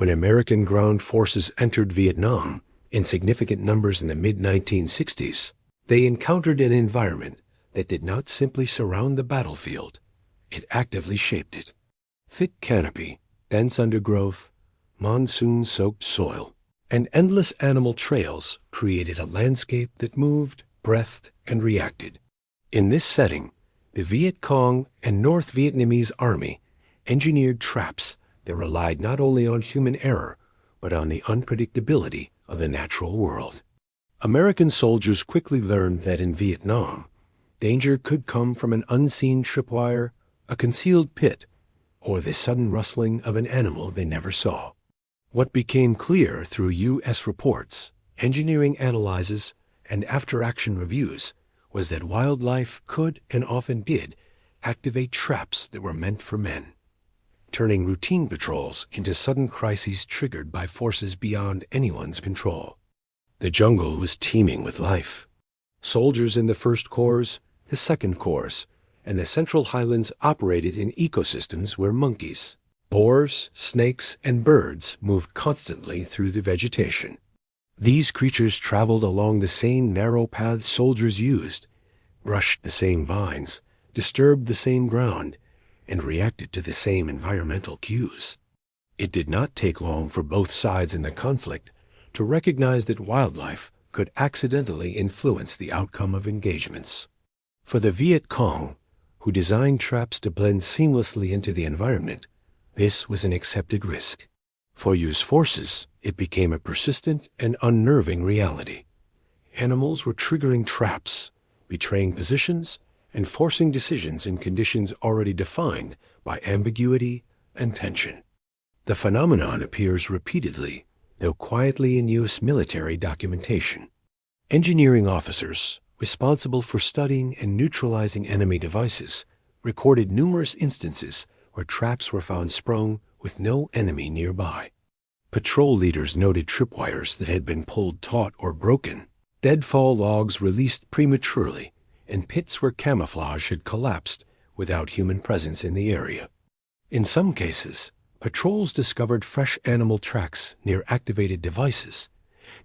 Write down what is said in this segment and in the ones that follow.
When American ground forces entered Vietnam in significant numbers in the mid-1960s, they encountered an environment that did not simply surround the battlefield, it actively shaped it. Thick canopy, dense undergrowth, monsoon-soaked soil, and endless animal trails created a landscape that moved, breathed, and reacted. In this setting, the Viet Cong and North Vietnamese Army engineered traps that relied not only on human error, but on the unpredictability of the natural world. American soldiers quickly learned that in Vietnam, danger could come from an unseen tripwire, a concealed pit, or the sudden rustling of an animal they never saw. What became clear through U.S. reports, engineering analyses, and after-action reviews was that wildlife could, and often did, activate traps that were meant for men, turning routine patrols into sudden crises triggered by forces beyond anyone's control. The jungle was teeming with life. Soldiers in the First Corps, the Second Corps, and the Central Highlands operated in ecosystems where monkeys, boars, snakes, and birds moved constantly through the vegetation. These creatures traveled along the same narrow paths soldiers used, brushed the same vines, disturbed the same ground, and reacted to the same environmental cues. It did not take long for both sides in the conflict to recognize that wildlife could accidentally influence the outcome of engagements. For the Viet Cong, who designed traps to blend seamlessly into the environment, this was an accepted risk. For U.S. forces, it became a persistent and unnerving reality. Animals were triggering traps, betraying positions, and forcing decisions in conditions already defined by ambiguity and tension. The phenomenon appears repeatedly, though quietly, in U.S. military documentation. Engineering officers, responsible for studying and neutralizing enemy devices, recorded numerous instances where traps were found sprung with no enemy nearby. Patrol leaders noted tripwires that had been pulled taut or broken, deadfall logs released prematurely, and pits where camouflage had collapsed without human presence in the area. In some cases, patrols discovered fresh animal tracks near activated devices,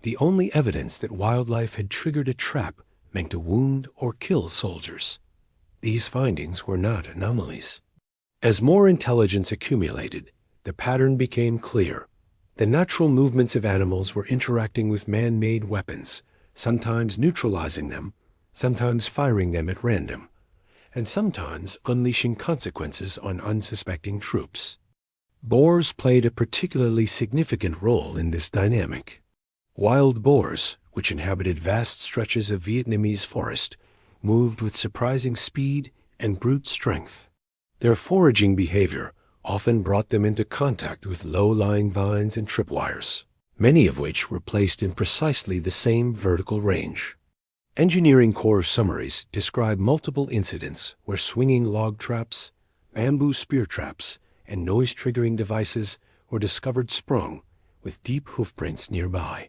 the only evidence that wildlife had triggered a trap meant to wound or kill soldiers. These findings were not anomalies. As more intelligence accumulated, the pattern became clear. The natural movements of animals were interacting with man-made weapons, sometimes neutralizing them, sometimes firing them at random, and sometimes unleashing consequences on unsuspecting troops. Boars played a particularly significant role in this dynamic. Wild boars, which inhabited vast stretches of Vietnamese forest, moved with surprising speed and brute strength. Their foraging behavior often brought them into contact with low-lying vines and tripwires, many of which were placed in precisely the same vertical range. Engineering Corps summaries describe multiple incidents where swinging log traps, bamboo spear traps, and noise-triggering devices were discovered sprung with deep hoofprints nearby.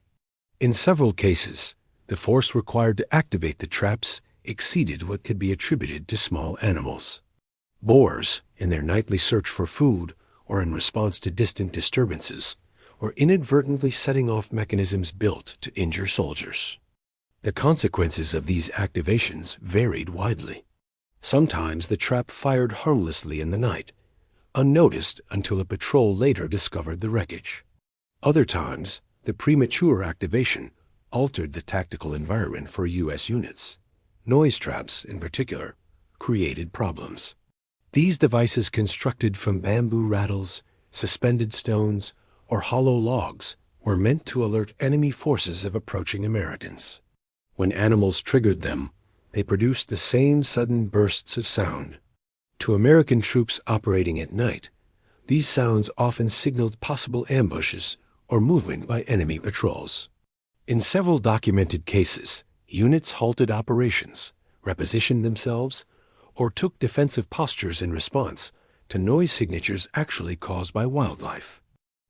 In several cases, the force required to activate the traps exceeded what could be attributed to small animals. Boars, in their nightly search for food or in response to distant disturbances, were inadvertently setting off mechanisms built to injure soldiers. The consequences of these activations varied widely. Sometimes the trap fired harmlessly in the night, unnoticed until a patrol later discovered the wreckage. Other times, the premature activation altered the tactical environment for U.S. units. Noise traps, in particular, created problems. These devices, constructed from bamboo rattles, suspended stones, or hollow logs, were meant to alert enemy forces of approaching Americans. When animals triggered them, they produced the same sudden bursts of sound. To American troops operating at night, these sounds often signaled possible ambushes or movement by enemy patrols. In several documented cases, units halted operations, repositioned themselves, or took defensive postures in response to noise signatures actually caused by wildlife.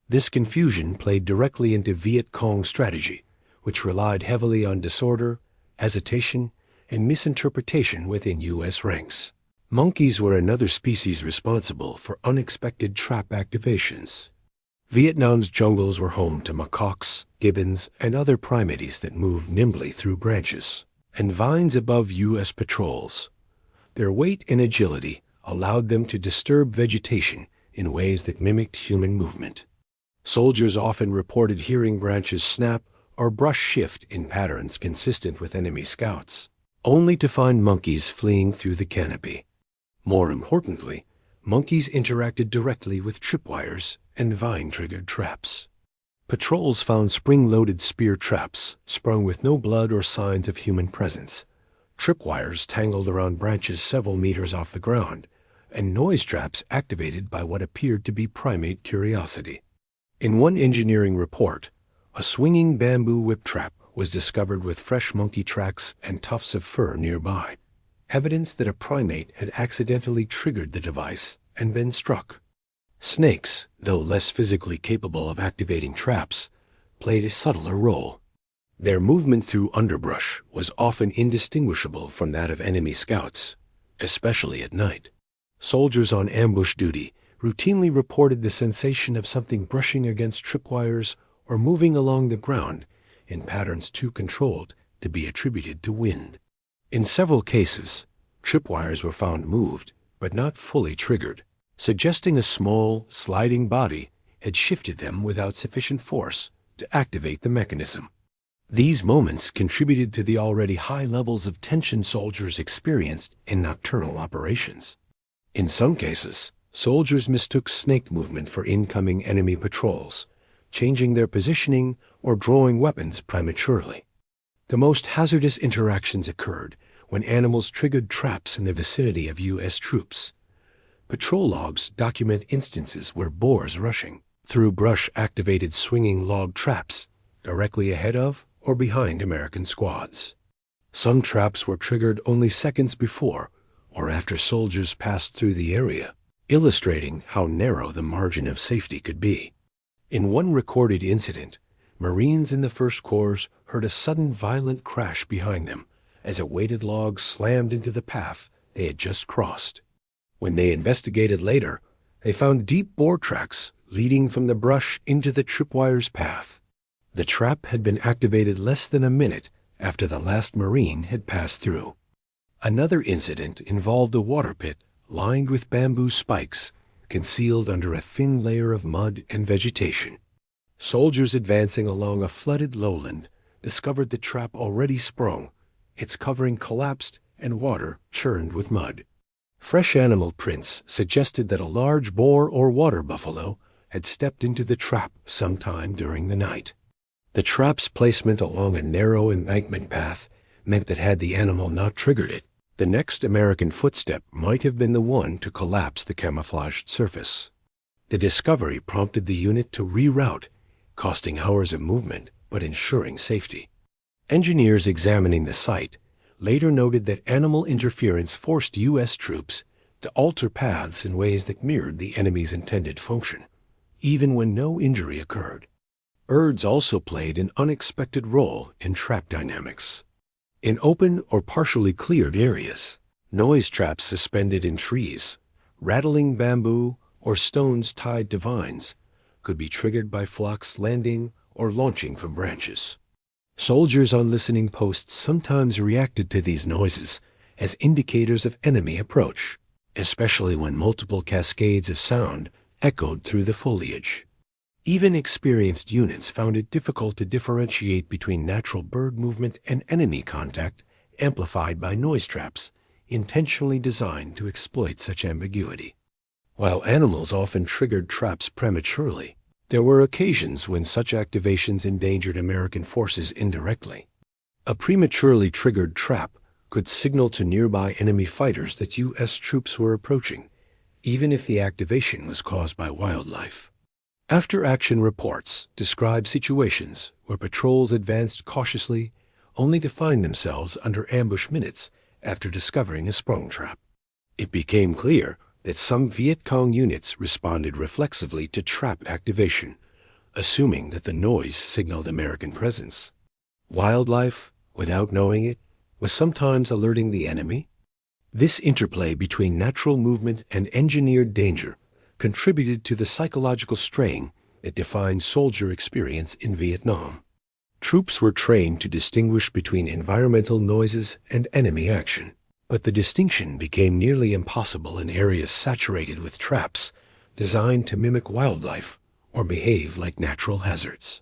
This confusion played directly into Viet Cong strategy, which relied heavily on disorder, hesitation, and misinterpretation within U.S. ranks. Monkeys were another species responsible for unexpected trap activations. Vietnam's jungles were home to macaques, gibbons, and other primates that moved nimbly through branches and vines above U.S. patrols. Their weight and agility allowed them to disturb vegetation in ways that mimicked human movement. Soldiers often reported hearing branches snap or brush shift in patterns consistent with enemy scouts, only to find monkeys fleeing through the canopy. More importantly, monkeys interacted directly with tripwires and vine-triggered traps. Patrols found spring-loaded spear traps sprung with no blood or signs of human presence, tripwires tangled around branches several meters off the ground, and noise traps activated by what appeared to be primate curiosity. In one engineering report, a swinging bamboo whip trap was discovered with fresh monkey tracks and tufts of fur nearby, evidence that a primate had accidentally triggered the device and been struck. Snakes, though less physically capable of activating traps, played a subtler role. Their movement through underbrush was often indistinguishable from that of enemy scouts, especially at night. Soldiers on ambush duty routinely reported the sensation of something brushing against tripwires or moving along the ground in patterns too controlled to be attributed to wind. In several cases, tripwires were found moved, but not fully triggered, suggesting a small, sliding body had shifted them without sufficient force to activate the mechanism. These moments contributed to the already high levels of tension soldiers experienced in nocturnal operations. In some cases, soldiers mistook snake movement for incoming enemy patrols, changing their positioning or drawing weapons prematurely. The most hazardous interactions occurred when animals triggered traps in the vicinity of U.S. troops. Patrol logs document instances where boars rushing through brush-activated swinging log traps directly ahead of or behind American squads. Some traps were triggered only seconds before or after soldiers passed through the area, illustrating how narrow the margin of safety could be. In one recorded incident, Marines in the First Corps heard a sudden violent crash behind them as a weighted log slammed into the path they had just crossed. When they investigated later, they found deep boar tracks leading from the brush into the tripwire's path. The trap had been activated less than a minute after the last Marine had passed through. Another incident involved a water pit lined with bamboo spikes concealed under a thin layer of mud and vegetation. Soldiers advancing along a flooded lowland discovered the trap already sprung, its covering collapsed and water churned with mud. Fresh animal prints suggested that a large boar or water buffalo had stepped into the trap sometime during the night. The trap's placement along a narrow embankment path meant that had the animal not triggered it, the next American footstep might have been the one to collapse the camouflaged surface. The discovery prompted the unit to reroute, costing hours of movement but ensuring safety. Engineers examining the site later noted that animal interference forced U.S. troops to alter paths in ways that mirrored the enemy's intended function, even when no injury occurred. Birds also played an unexpected role in trap dynamics. In open or partially cleared areas, noise traps suspended in trees, rattling bamboo, or stones tied to vines could be triggered by flocks landing or launching from branches. Soldiers on listening posts sometimes reacted to these noises as indicators of enemy approach, especially when multiple cascades of sound echoed through the foliage. Even experienced units found it difficult to differentiate between natural bird movement and enemy contact amplified by noise traps intentionally designed to exploit such ambiguity. While animals often triggered traps prematurely, there were occasions when such activations endangered American forces indirectly. A prematurely triggered trap could signal to nearby enemy fighters that U.S. troops were approaching, even if the activation was caused by wildlife. After-action reports describe situations where patrols advanced cautiously only to find themselves under ambush minutes after discovering a sprung trap. It became clear that some Viet Cong units responded reflexively to trap activation, assuming that the noise signaled American presence. Wildlife, without knowing it, was sometimes alerting the enemy. This interplay between natural movement and engineered danger contributed to the psychological strain that defined soldier experience in Vietnam. Troops were trained to distinguish between environmental noises and enemy action, but the distinction became nearly impossible in areas saturated with traps designed to mimic wildlife or behave like natural hazards.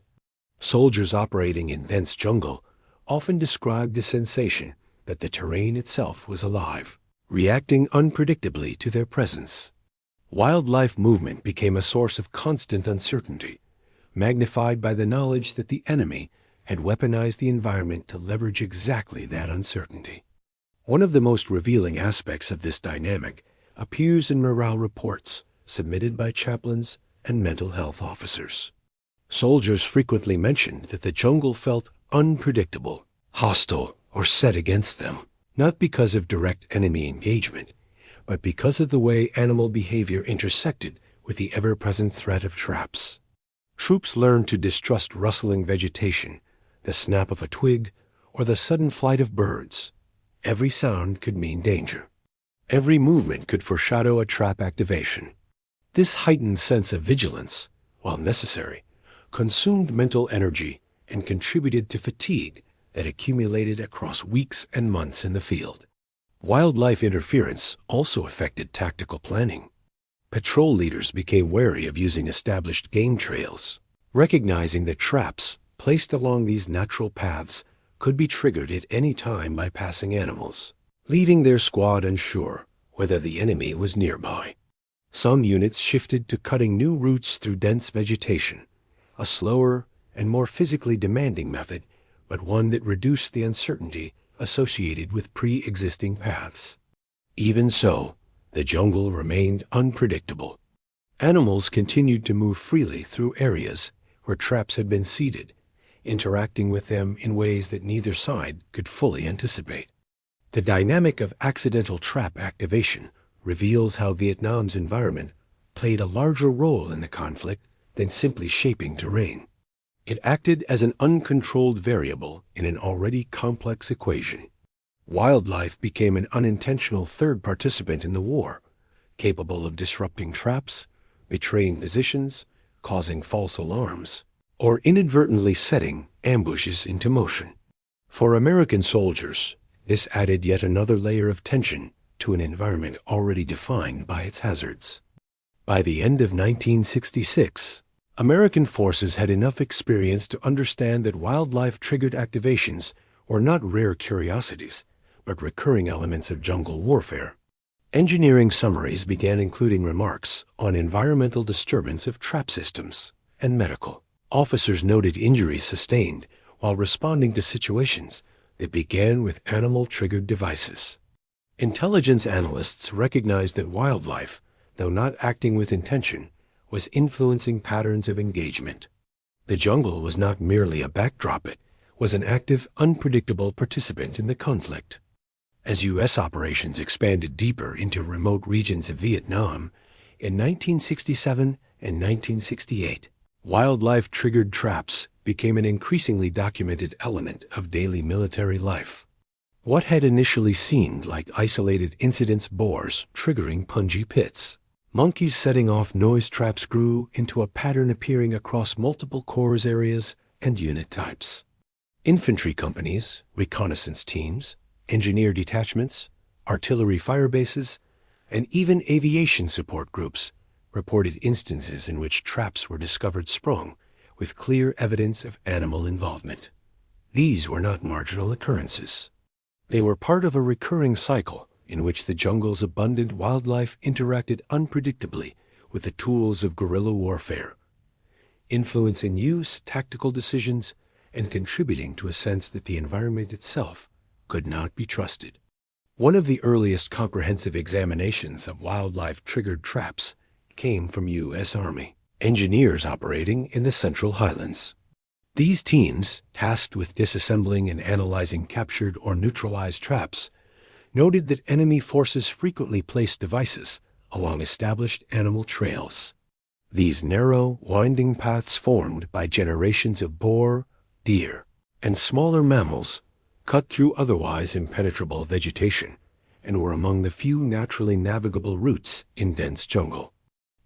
Soldiers operating in dense jungle often described the sensation that the terrain itself was alive, reacting unpredictably to their presence. Wildlife movement became a source of constant uncertainty, magnified by the knowledge that the enemy had weaponized the environment to leverage exactly that uncertainty. One of the most revealing aspects of this dynamic appears in morale reports submitted by chaplains and mental health officers. Soldiers frequently mentioned that the jungle felt unpredictable, hostile, or set against them, not because of direct enemy engagement, but because of the way animal behavior intersected with the ever-present threat of traps. Troops learned to distrust rustling vegetation, the snap of a twig, or the sudden flight of birds. Every sound could mean danger. Every movement could foreshadow a trap activation. This heightened sense of vigilance, while necessary, consumed mental energy and contributed to fatigue that accumulated across weeks and months in the field. Wildlife interference also affected tactical planning. Patrol leaders became wary of using established game trails, recognizing that traps placed along these natural paths could be triggered at any time by passing animals, leaving their squad unsure whether the enemy was nearby. Some units shifted to cutting new routes through dense vegetation, a slower and more physically demanding method, but one that reduced the uncertainty associated with pre-existing paths. Even so, the jungle remained unpredictable. Animals continued to move freely through areas where traps had been seeded, interacting with them in ways that neither side could fully anticipate. The dynamic of accidental trap activation reveals how Vietnam's environment played a larger role in the conflict than simply shaping terrain. It acted as an uncontrolled variable in an already complex equation. Wildlife became an unintentional third participant in the war, capable of disrupting traps, betraying positions, causing false alarms, or inadvertently setting ambushes into motion. For American soldiers, this added yet another layer of tension to an environment already defined by its hazards. By the end of 1966, American forces had enough experience to understand that wildlife-triggered activations were not rare curiosities, but recurring elements of jungle warfare. Engineering summaries began including remarks on environmental disturbance of trap systems and medical. Officers noted injuries sustained while responding to situations that began with animal-triggered devices. Intelligence analysts recognized that wildlife, though not acting with intention, was influencing patterns of engagement. The jungle was not merely a backdrop, it was an active, unpredictable participant in the conflict. As U.S. operations expanded deeper into remote regions of Vietnam, in 1967 and 1968, wildlife-triggered traps became an increasingly documented element of daily military life. What had initially seemed like isolated incidents, boars triggering punji pits, monkeys setting off noise traps, grew into a pattern appearing across multiple corps areas and unit types. Infantry companies, reconnaissance teams, engineer detachments, artillery fire bases, and even aviation support groups reported instances in which traps were discovered sprung with clear evidence of animal involvement. These were not marginal occurrences. They were part of a recurring cycle in which the jungle's abundant wildlife interacted unpredictably with the tools of guerrilla warfare, influencing use, tactical decisions, and contributing to a sense that the environment itself could not be trusted. One of the earliest comprehensive examinations of wildlife-triggered traps came from U.S. Army engineers operating in the Central Highlands. These teams, tasked with disassembling and analyzing captured or neutralized traps, noted that enemy forces frequently placed devices along established animal trails. These narrow, winding paths formed by generations of boar, deer, and smaller mammals cut through otherwise impenetrable vegetation and were among the few naturally navigable routes in dense jungle.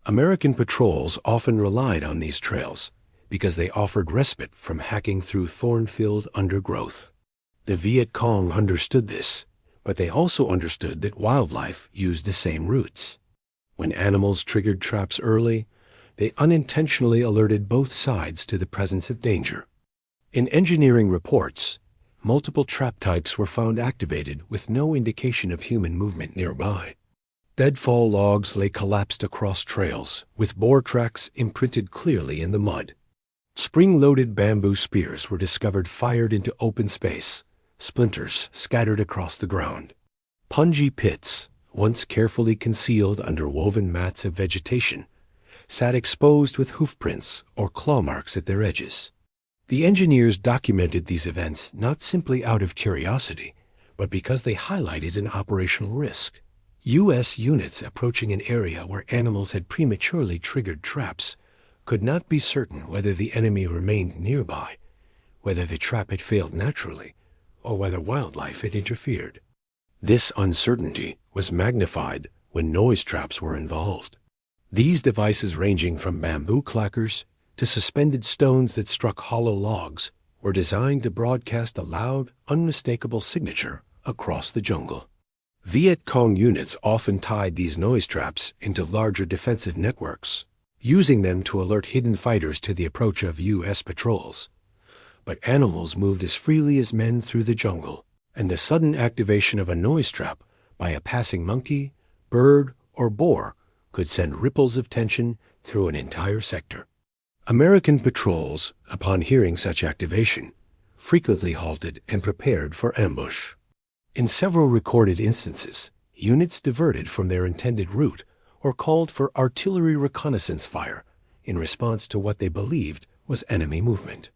American patrols often relied on these trails because they offered respite from hacking through thorn-filled undergrowth. The Viet Cong understood this, but they also understood that wildlife used the same routes. When animals triggered traps early, they unintentionally alerted both sides to the presence of danger. In engineering reports, multiple trap types were found activated with no indication of human movement nearby. Deadfall logs lay collapsed across trails, with boar tracks imprinted clearly in the mud. Spring-loaded bamboo spears were discovered fired into open space, splinters scattered across the ground. Punji pits, once carefully concealed under woven mats of vegetation, sat exposed with hoofprints or claw marks at their edges. The engineers documented these events not simply out of curiosity, but because they highlighted an operational risk. U.S. units approaching an area where animals had prematurely triggered traps could not be certain whether the enemy remained nearby, whether the trap had failed naturally, or whether wildlife had interfered. This uncertainty was magnified when noise traps were involved. These devices, ranging from bamboo clackers to suspended stones that struck hollow logs, were designed to broadcast a loud, unmistakable signature across the jungle. Viet Cong units often tied these noise traps into larger defensive networks, using them to alert hidden fighters to the approach of U.S. patrols. But animals moved as freely as men through the jungle, and the sudden activation of a noise trap by a passing monkey, bird, or boar could send ripples of tension through an entire sector. American patrols, upon hearing such activation, frequently halted and prepared for ambush. In several recorded instances, units diverted from their intended route or called for artillery reconnaissance fire in response to what they believed was enemy movement.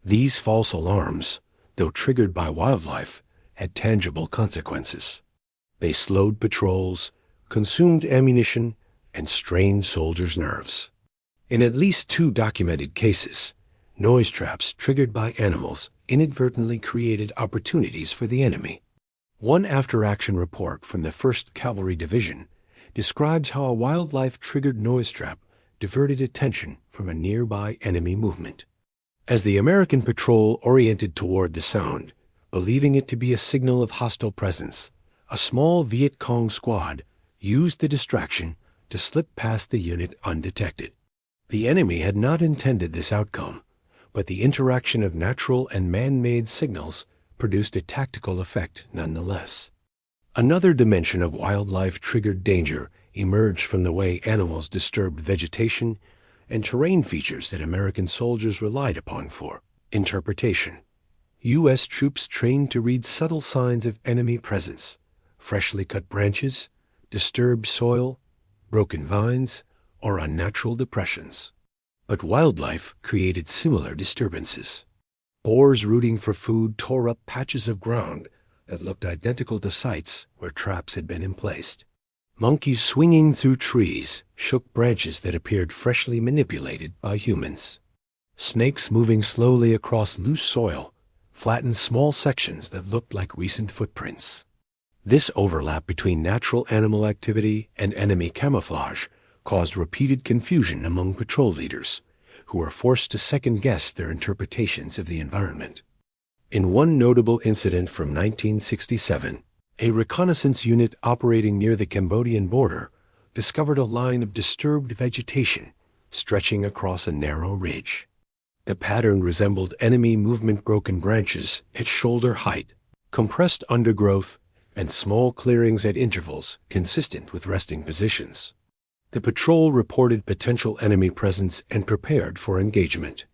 These false alarms, though triggered by wildlife, had tangible consequences. They slowed patrols, consumed ammunition, and strained soldiers' nerves. In at least 2 documented cases, noise traps triggered by animals inadvertently created opportunities for the enemy. One after-action report from the 1st Cavalry Division describes how a wildlife-triggered noise trap diverted attention from a nearby enemy movement. As the American patrol oriented toward the sound, believing it to be a signal of hostile presence, a small Viet Cong squad used the distraction to slip past the unit undetected. The enemy had not intended this outcome, but the interaction of natural and man-made signals produced a tactical effect nonetheless. Another dimension of wildlife-triggered danger emerged from the way animals disturbed vegetation and terrain features that American soldiers relied upon for interpretation. U.S. troops trained to read subtle signs of enemy presence, freshly cut branches, disturbed soil, broken vines, or unnatural depressions. But wildlife created similar disturbances. Boars rooting for food tore up patches of ground that looked identical to sites where traps had been emplaced. Monkeys swinging through trees shook branches that appeared freshly manipulated by humans. Snakes moving slowly across loose soil flattened small sections that looked like recent footprints. This overlap between natural animal activity and enemy camouflage caused repeated confusion among patrol leaders, who were forced to second-guess their interpretations of the environment. In one notable incident from 1967, a reconnaissance unit operating near the Cambodian border discovered a line of disturbed vegetation stretching across a narrow ridge. The pattern resembled enemy movement-broken branches at shoulder height, compressed undergrowth, and small clearings at intervals consistent with resting positions. The patrol reported potential enemy presence and prepared for engagement.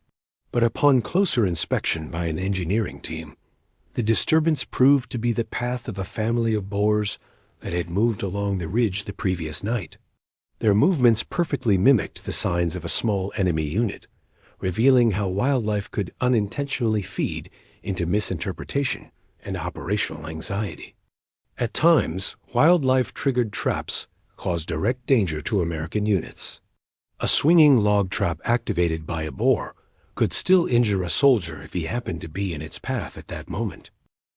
But upon closer inspection by an engineering team, the disturbance proved to be the path of a family of boars that had moved along the ridge the previous night. Their movements perfectly mimicked the signs of a small enemy unit, revealing how wildlife could unintentionally feed into misinterpretation and operational anxiety. At times, wildlife-triggered traps caused direct danger to American units. A swinging log trap activated by a boar could still injure a soldier if he happened to be in its path at that moment.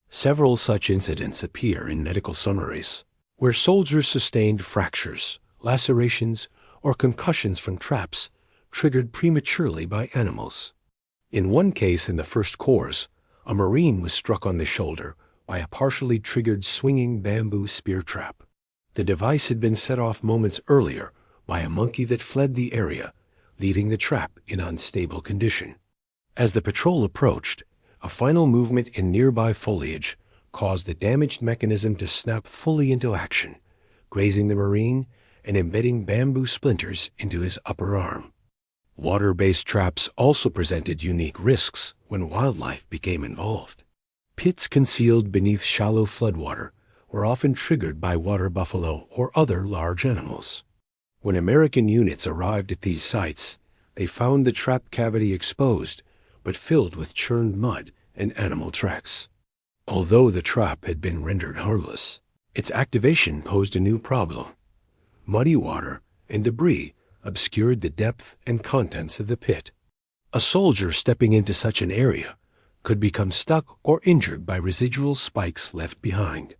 Several such incidents appear in medical summaries, where soldiers sustained fractures, lacerations, or concussions from traps triggered prematurely by animals. In one case in the First Corps, a Marine was struck on the shoulder by a partially triggered swinging bamboo spear trap. The device had been set off moments earlier by a monkey that fled the area, leaving the trap in unstable condition. As the patrol approached, a final movement in nearby foliage caused the damaged mechanism to snap fully into action, grazing the Marine and embedding bamboo splinters into his upper arm. Water-based traps also presented unique risks when wildlife became involved. Pits concealed beneath shallow floodwater were often triggered by water buffalo or other large animals. When American units arrived at these sites, they found the trap cavity exposed, but filled with churned mud and animal tracks. Although the trap had been rendered harmless, its activation posed a new problem. Muddy water and debris obscured the depth and contents of the pit. A soldier stepping into such an area could become stuck or injured by residual spikes left behind.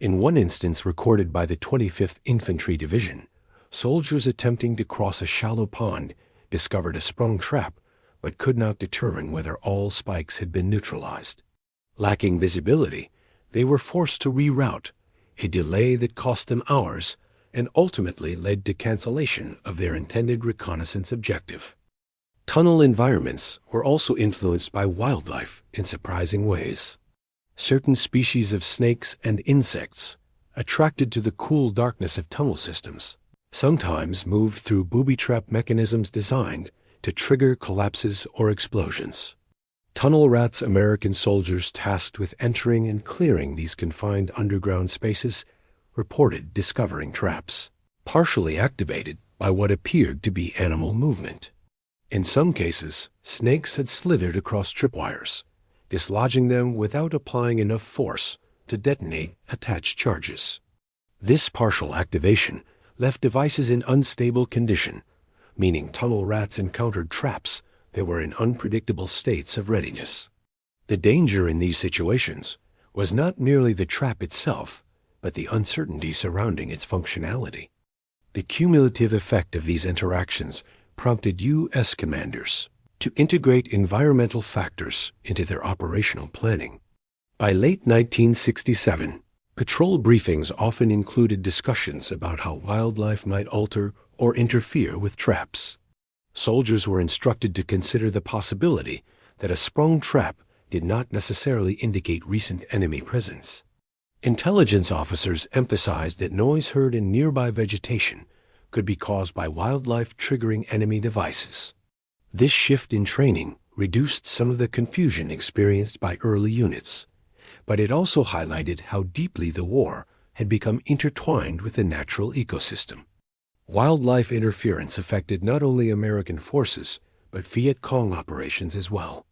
In one instance recorded by the 25th Infantry Division, soldiers attempting to cross a shallow pond discovered a sprung trap but could not determine whether all spikes had been neutralized. Lacking visibility, they were forced to reroute, a delay that cost them hours and ultimately led to cancellation of their intended reconnaissance objective. Tunnel environments were also influenced by wildlife in surprising ways. Certain species of snakes and insects, attracted to the cool darkness of tunnel systems, sometimes moved through booby-trap mechanisms designed to trigger collapses or explosions. Tunnel rats American soldiers tasked with entering and clearing these confined underground spaces reported discovering traps, partially activated by what appeared to be animal movement. In some cases, snakes had slithered across tripwires, dislodging them without applying enough force to detonate attached charges. This partial activation left devices in unstable condition, meaning tunnel rats encountered traps that were in unpredictable states of readiness. The danger in these situations was not merely the trap itself, but the uncertainty surrounding its functionality. The cumulative effect of these interactions prompted U.S. commanders to integrate environmental factors into their operational planning. By late 1967, patrol briefings often included discussions about how wildlife might alter or interfere with traps. Soldiers were instructed to consider the possibility that a sprung trap did not necessarily indicate recent enemy presence. Intelligence officers emphasized that noise heard in nearby vegetation could be caused by wildlife triggering enemy devices. This shift in training reduced some of the confusion experienced by early units, but it also highlighted how deeply the war had become intertwined with the natural ecosystem. Wildlife interference affected not only American forces, but Viet Cong operations as well.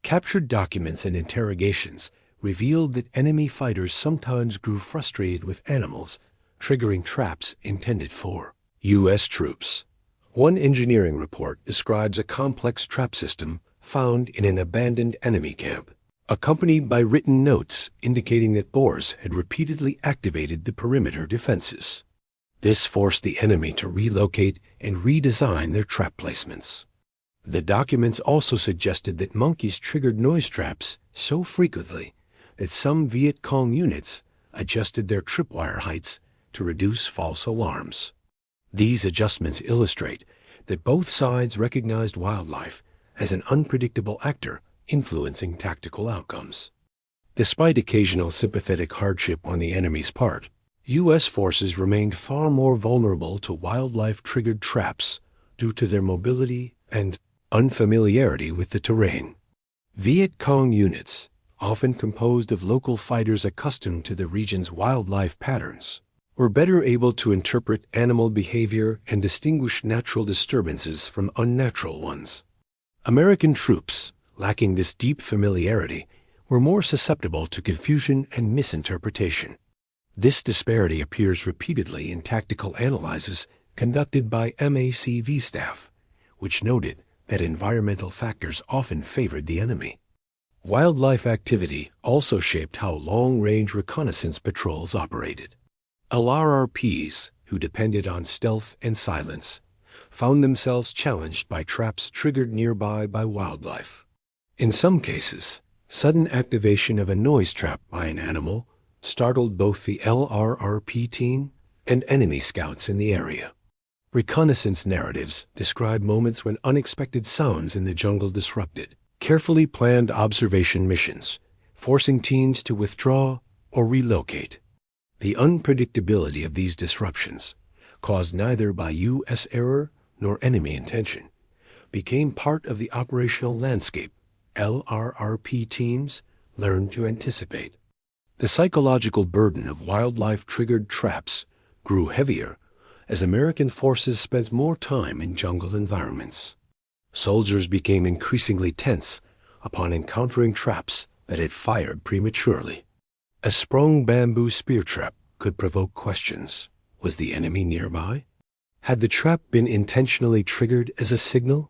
Captured documents and interrogations revealed that enemy fighters sometimes grew frustrated with animals, triggering traps intended for U.S. troops. One engineering report describes a complex trap system found in an abandoned enemy camp, accompanied by written notes indicating that Boars had repeatedly activated the perimeter defenses. This forced the enemy to relocate and redesign their trap placements. The documents also suggested that monkeys triggered noise traps so frequently that some Viet Cong units adjusted their tripwire heights to reduce false alarms. These adjustments illustrate that both sides recognized wildlife as an unpredictable actor influencing tactical outcomes. Despite occasional sympathetic hardship on the enemy's part, U.S. forces remained far more vulnerable to wildlife-triggered traps due to their mobility and unfamiliarity with the terrain. Viet Cong units, often composed of local fighters accustomed to the region's wildlife patterns, were better able to interpret animal behavior and distinguish natural disturbances from unnatural ones. American troops, lacking this deep familiarity, were more susceptible to confusion and misinterpretation. This disparity appears repeatedly in tactical analyses conducted by MACV staff, which noted that environmental factors often favored the enemy. Wildlife activity also shaped how long-range reconnaissance patrols operated. LRRPs, who depended on stealth and silence, found themselves challenged by traps triggered nearby by wildlife. In some cases, sudden activation of a noise trap by an animal startled both the LRRP team and enemy scouts in the area. Reconnaissance narratives describe moments when unexpected sounds in the jungle disrupted carefully planned observation missions, forcing teams to withdraw or relocate. The unpredictability of these disruptions, caused neither by U.S. error nor enemy intention, became part of the operational landscape LRRP teams learned to anticipate. The psychological burden of wildlife-triggered traps grew heavier as American forces spent more time in jungle environments. Soldiers became increasingly tense upon encountering traps that had fired prematurely. A sprung bamboo spear trap could provoke questions. Was the enemy nearby? Had the trap been intentionally triggered as a signal?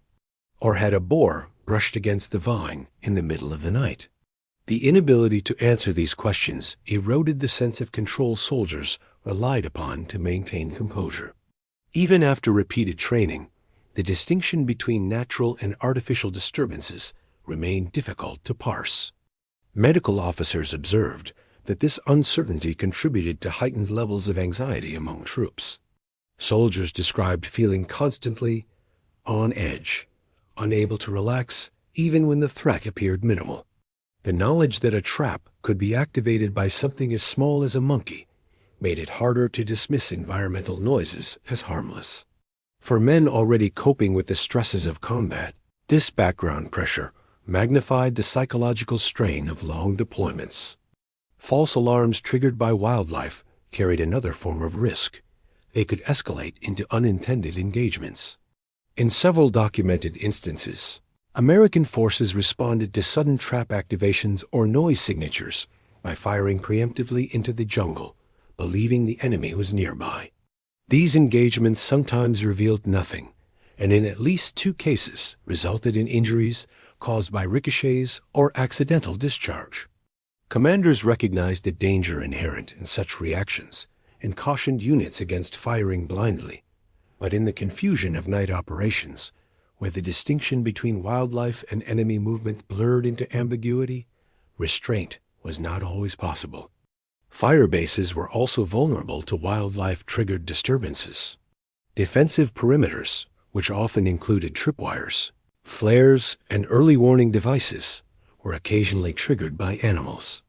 Or had a boar brushed against the vine in the middle of the night? The inability to answer these questions eroded the sense of control soldiers relied upon to maintain composure. Even after repeated training, the distinction between natural and artificial disturbances remained difficult to parse. Medical officers observed that this uncertainty contributed to heightened levels of anxiety among troops. Soldiers described feeling constantly on edge, unable to relax even when the threat appeared minimal. The knowledge that a trap could be activated by something as small as a monkey made it harder to dismiss environmental noises as harmless. For men already coping with the stresses of combat, this background pressure magnified the psychological strain of long deployments. False alarms triggered by wildlife carried another form of risk. They could escalate into unintended engagements. In several documented instances, American forces responded to sudden trap activations or noise signatures by firing preemptively into the jungle, believing the enemy was nearby. These engagements sometimes revealed nothing, and in at least 2 cases resulted in injuries caused by ricochets or accidental discharge. Commanders recognized the danger inherent in such reactions and cautioned units against firing blindly. But in the confusion of night operations, where the distinction between wildlife and enemy movement blurred into ambiguity, restraint was not always possible. Fire bases were also vulnerable to wildlife-triggered disturbances. Defensive perimeters, which often included tripwires, flares, and early warning devices, were occasionally triggered by animals.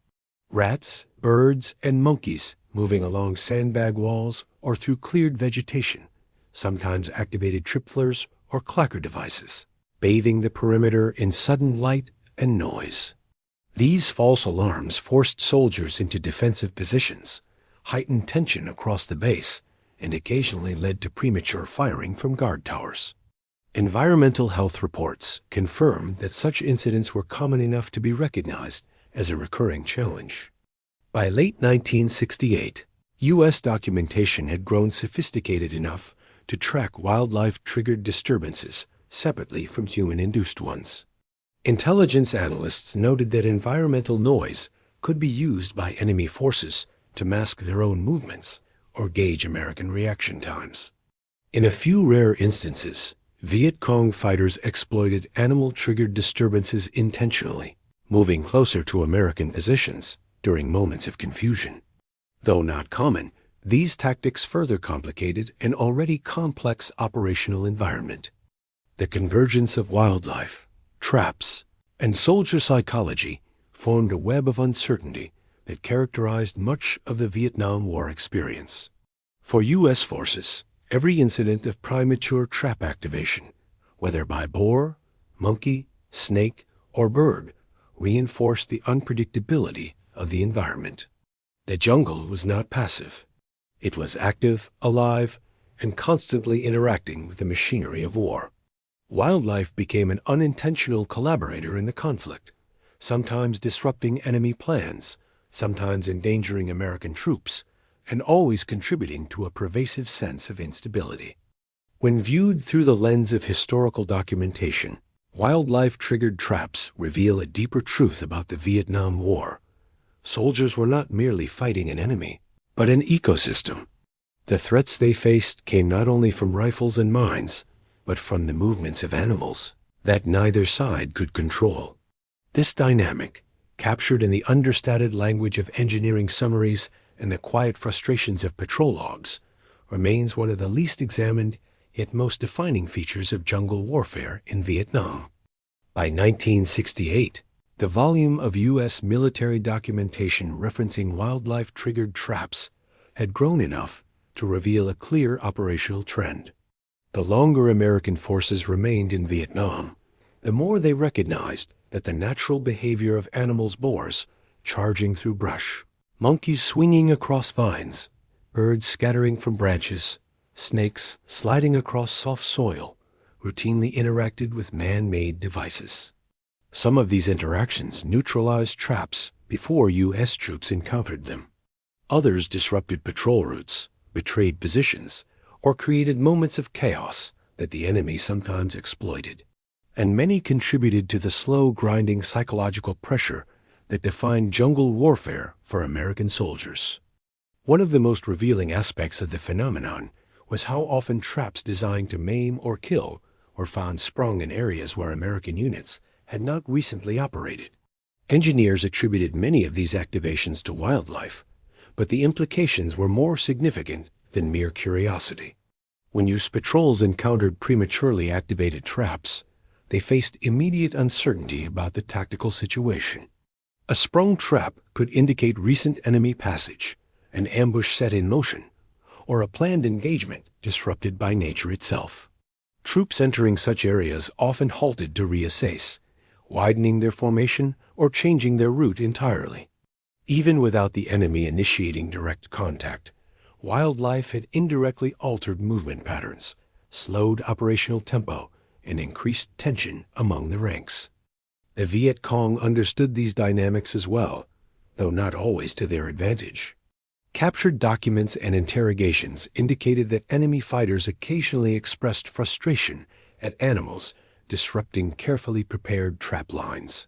Rats, birds, and monkeys moving along sandbag walls or through cleared vegetation sometimes activated tripflers or clacker devices, bathing the perimeter in sudden light and noise. These false alarms forced soldiers into defensive positions, heightened tension across the base, and occasionally led to premature firing from guard towers. Environmental health reports confirmed that such incidents were common enough to be recognized as a recurring challenge. By late 1968, U.S. documentation had grown sophisticated enough to track wildlife-triggered disturbances separately from human-induced ones. Intelligence analysts noted that environmental noise could be used by enemy forces to mask their own movements or gauge American reaction times. In a few rare instances, Viet Cong fighters exploited animal-triggered disturbances intentionally, moving closer to American positions during moments of confusion. Though not common, these tactics further complicated an already complex operational environment. The convergence of wildlife, traps, and soldier psychology formed a web of uncertainty that characterized much of the Vietnam War experience. For U.S. forces, every incident of premature trap activation, whether by boar, monkey, snake, or bird, reinforced the unpredictability of the environment. The jungle was not passive. It was active, alive, and constantly interacting with the machinery of war. Wildlife became an unintentional collaborator in the conflict, sometimes disrupting enemy plans, sometimes endangering American troops, and always contributing to a pervasive sense of instability. When viewed through the lens of historical documentation, wildlife-triggered traps reveal a deeper truth about the Vietnam War. Soldiers were not merely fighting an enemy, but an ecosystem. The threats they faced came not only from rifles and mines, but from the movements of animals that neither side could control. This dynamic, captured in the understated language of engineering summaries and the quiet frustrations of patrol logs, remains one of the least examined yet most defining features of jungle warfare in Vietnam. By 1968, the volume of U.S. military documentation referencing wildlife-triggered traps had grown enough to reveal a clear operational trend. The longer American forces remained in Vietnam, the more they recognized that the natural behavior of animals, boars charging through brush, monkeys swinging across vines, birds scattering from branches, snakes sliding across soft soil, routinely interacted with man-made devices. Some of these interactions neutralized traps before U.S. troops encountered them. Others disrupted patrol routes, betrayed positions, or created moments of chaos that the enemy sometimes exploited. And many contributed to the slow, grinding psychological pressure that defined jungle warfare for American soldiers. One of the most revealing aspects of the phenomenon was how often traps designed to maim or kill were found sprung in areas where American units had not recently operated. Engineers attributed many of these activations to wildlife, but the implications were more significant than mere curiosity. When U.S. patrols encountered prematurely activated traps, they faced immediate uncertainty about the tactical situation. A sprung trap could indicate recent enemy passage, an ambush set in motion, or a planned engagement disrupted by nature itself. Troops entering such areas often halted to reassess, widening their formation or changing their route entirely. Even without the enemy initiating direct contact, wildlife had indirectly altered movement patterns, slowed operational tempo, and increased tension among the ranks. The Viet Cong understood these dynamics as well, though not always to their advantage. Captured documents and interrogations indicated that enemy fighters occasionally expressed frustration at animals disrupting carefully prepared trap lines.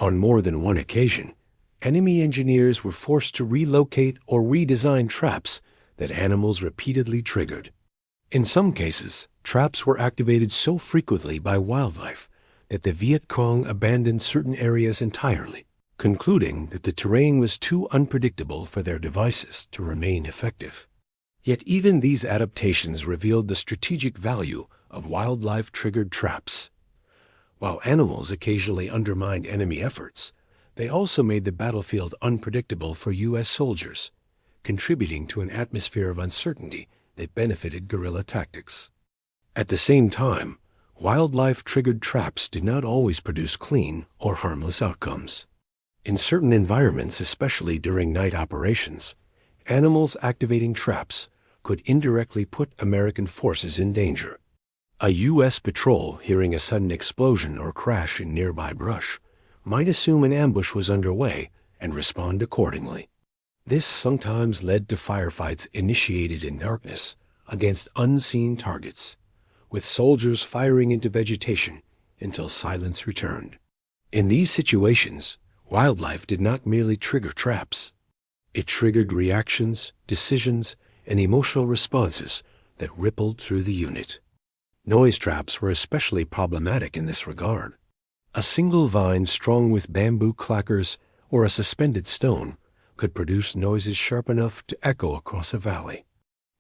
On more than one occasion, enemy engineers were forced to relocate or redesign traps that animals repeatedly triggered. In some cases, traps were activated so frequently by wildlife that the Viet Cong abandoned certain areas entirely, concluding that the terrain was too unpredictable for their devices to remain effective. Yet even these adaptations revealed the strategic value of wildlife-triggered traps. While animals occasionally undermined enemy efforts, they also made the battlefield unpredictable for U.S. soldiers, contributing to an atmosphere of uncertainty that benefited guerrilla tactics. At the same time, wildlife-triggered traps did not always produce clean or harmless outcomes. In certain environments, especially during night operations, animals activating traps could indirectly put American forces in danger. A U.S. patrol hearing a sudden explosion or crash in nearby brush might assume an ambush was underway and respond accordingly. This sometimes led to firefights initiated in darkness against unseen targets, with soldiers firing into vegetation until silence returned. In these situations, wildlife did not merely trigger traps. It triggered reactions, decisions, and emotional responses that rippled through the unit. Noise traps were especially problematic in this regard. A single vine strung with bamboo clackers or a suspended stone could produce noises sharp enough to echo across a valley.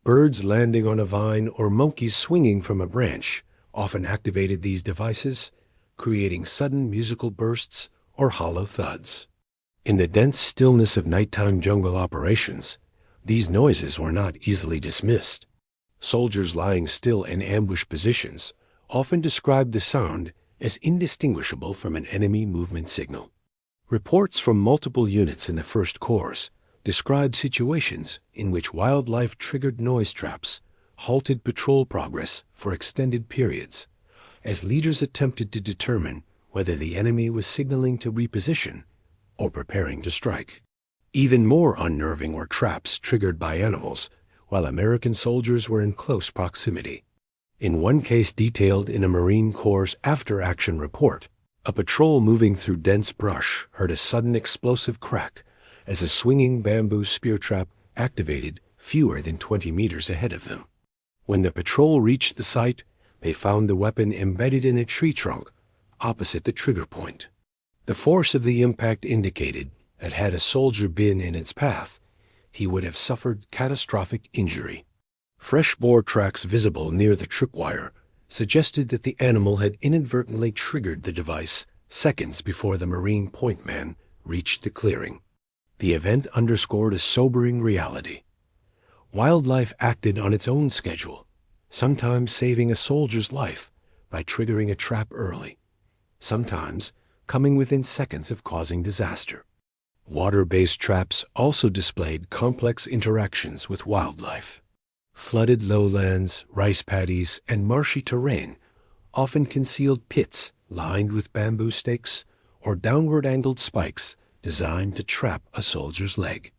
Birds landing on a vine or monkeys swinging from a branch often activated these devices, creating sudden musical bursts or hollow thuds. In the dense stillness of nighttime jungle operations, these noises were not easily dismissed. Soldiers lying still in ambush positions often described the sound as indistinguishable from an enemy movement signal. Reports from multiple units in the First Corps described situations in which wildlife-triggered noise traps halted patrol progress for extended periods, as leaders attempted to determine whether the enemy was signaling to reposition or preparing to strike. Even more unnerving were traps triggered by animals while American soldiers were in close proximity. In one case detailed in a Marine Corps after-action report, a patrol moving through dense brush heard a sudden explosive crack as a swinging bamboo spear trap activated fewer than 20 meters ahead of them. When the patrol reached the site, They found the weapon embedded in a tree trunk, opposite the trigger point. The force of the impact indicated that had a soldier been in its path, he would have suffered catastrophic injury. Fresh boar tracks visible near the tripwire suggested that the animal had inadvertently triggered the device seconds before the Marine point man reached the clearing. The event underscored a sobering reality. Wildlife acted on its own schedule, sometimes saving a soldier's life by triggering a trap early, sometimes coming within seconds of causing disaster. Water-based traps also displayed complex interactions with wildlife. Flooded lowlands, rice paddies, and marshy terrain often concealed pits lined with bamboo stakes or downward-angled spikes designed to trap a soldier's leg.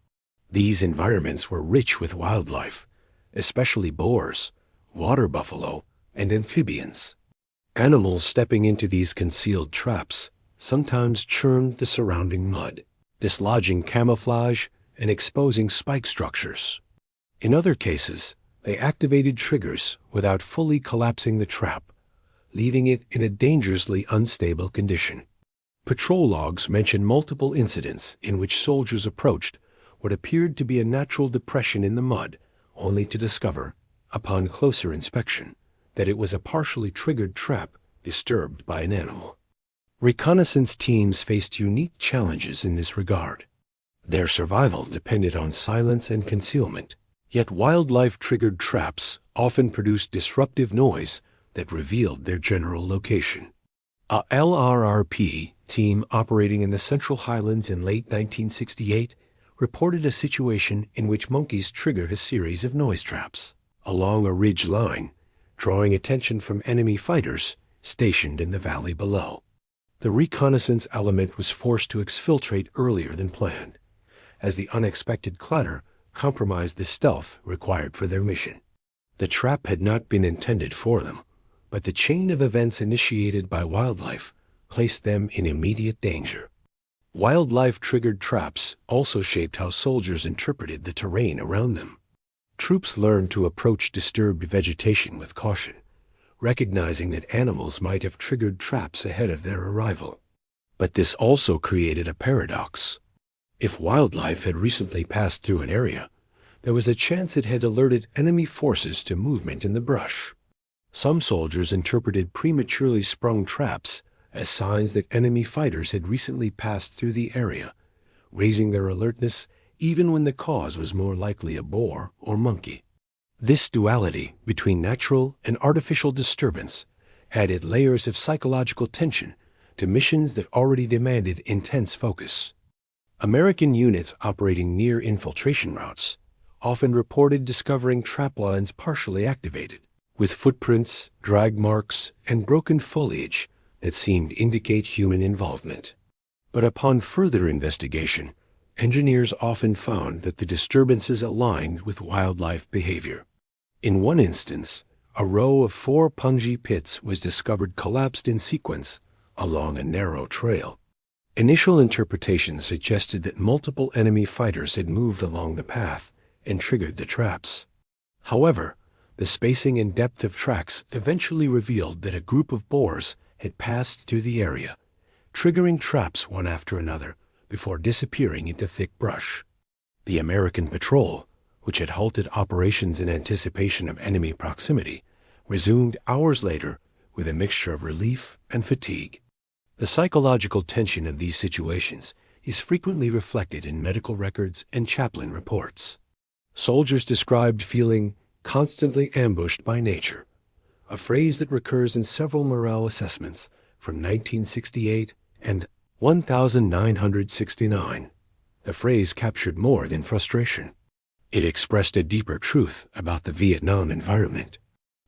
These environments were rich with wildlife, especially boars, water buffalo, and amphibians. Animals stepping into these concealed traps sometimes churned the surrounding mud, dislodging camouflage and exposing spike structures. In other cases, they activated triggers without fully collapsing the trap, leaving it in a dangerously unstable condition. Patrol logs mention multiple incidents in which soldiers approached what appeared to be a natural depression in the mud, only to discover, upon closer inspection, that it was a partially triggered trap disturbed by an animal. Reconnaissance teams faced unique challenges in this regard. Their survival depended on silence and concealment, yet wildlife-triggered traps often produced disruptive noise that revealed their general location. A LRRP team operating in the Central Highlands in late 1968 reported a situation in which monkeys triggered a series of noise traps along a ridge line, drawing attention from enemy fighters stationed in the valley below. The reconnaissance element was forced to exfiltrate earlier than planned, as the unexpected clutter compromised the stealth required for their mission. The trap had not been intended for them, but the chain of events initiated by wildlife placed them in immediate danger. Wildlife-triggered traps also shaped how soldiers interpreted the terrain around them. Troops learned to approach disturbed vegetation with caution, recognizing that animals might have triggered traps ahead of their arrival. But this also created a paradox. If wildlife had recently passed through an area, there was a chance it had alerted enemy forces to movement in the brush. Some soldiers interpreted prematurely sprung traps as signs that enemy fighters had recently passed through the area, raising their alertness even when the cause was more likely a boar or monkey. This duality between natural and artificial disturbance added layers of psychological tension to missions that already demanded intense focus. American units operating near infiltration routes often reported discovering trap lines partially activated, with footprints, drag marks, and broken foliage that seemed to indicate human involvement. But upon further investigation, engineers often found that the disturbances aligned with wildlife behavior. In one instance, a row of 4 punji pits was discovered collapsed in sequence along a narrow trail. Initial interpretations suggested that multiple enemy fighters had moved along the path and triggered the traps. However, the spacing and depth of tracks eventually revealed that a group of boars had passed through the area, triggering traps one after another before disappearing into thick brush. The American patrol, which had halted operations in anticipation of enemy proximity, resumed hours later with a mixture of relief and fatigue. The psychological tension of these situations is frequently reflected in medical records and chaplain reports. Soldiers described feeling constantly ambushed by nature, a phrase that recurs in several morale assessments from 1968 and 1969. The phrase captured more than frustration. It expressed a deeper truth about the Vietnam environment.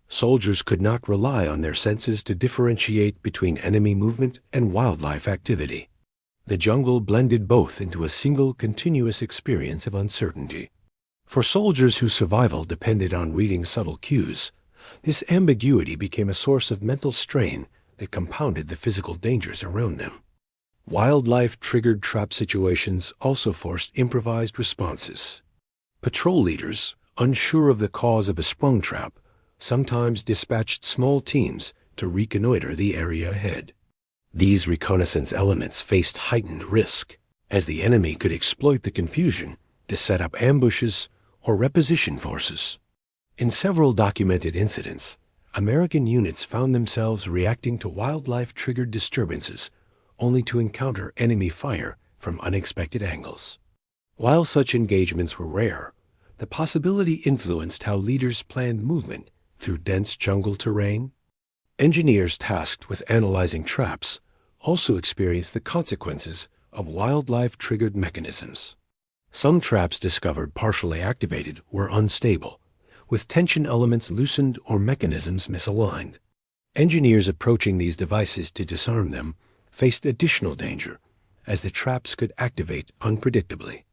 Soldiers could not rely on their senses to differentiate between enemy movement and wildlife activity. The jungle blended both into a single continuous experience of uncertainty. For soldiers whose survival depended on reading subtle cues, this ambiguity became a source of mental strain that compounded the physical dangers around them. Wildlife-triggered trap situations also forced improvised responses. Patrol leaders, unsure of the cause of a sprung trap, sometimes dispatched small teams to reconnoiter the area ahead. These reconnaissance elements faced heightened risk, as the enemy could exploit the confusion to set up ambushes or reposition forces. In several documented incidents, American units found themselves reacting to wildlife-triggered disturbances only to encounter enemy fire from unexpected angles. While such engagements were rare, the possibility influenced how leaders planned movement through dense jungle terrain. Engineers tasked with analyzing traps also experienced the consequences of wildlife-triggered mechanisms. Some traps discovered partially activated were unstable, with tension elements loosened or mechanisms misaligned. Engineers approaching these devices to disarm them faced additional danger, as the traps could activate unpredictably.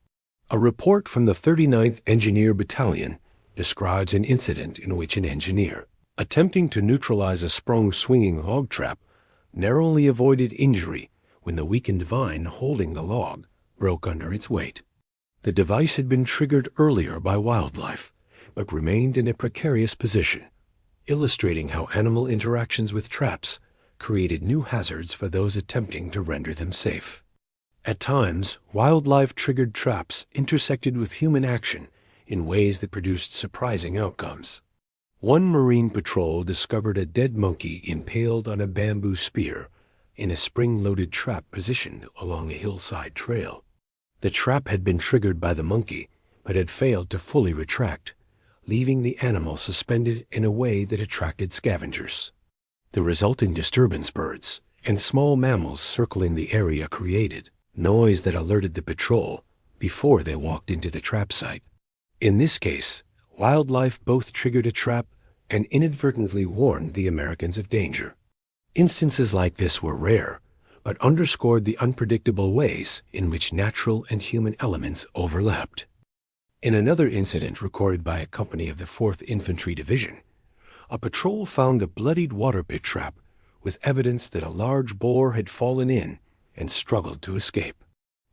A report from the 39th Engineer Battalion describes an incident in which an engineer, attempting to neutralize a sprung swinging log trap, narrowly avoided injury when the weakened vine holding the log broke under its weight. The device had been triggered earlier by wildlife, but remained in a precarious position, illustrating how animal interactions with traps created new hazards for those attempting to render them safe. At times, wildlife-triggered traps intersected with human action in ways that produced surprising outcomes. One marine patrol discovered a dead monkey impaled on a bamboo spear in a spring-loaded trap positioned along a hillside trail. The trap had been triggered by the monkey, but had failed to fully retract, leaving the animal suspended in a way that attracted scavengers. The resulting disturbance birds and small mammals circling the area created noise that alerted the patrol before they walked into the trap site. In this case, wildlife both triggered a trap and inadvertently warned the Americans of danger. Instances like this were rare, but underscored the unpredictable ways in which natural and human elements overlapped. In another incident recorded by a company of the 4th Infantry Division, a patrol found a bloodied water pit trap with evidence that a large boar had fallen in and struggled to escape.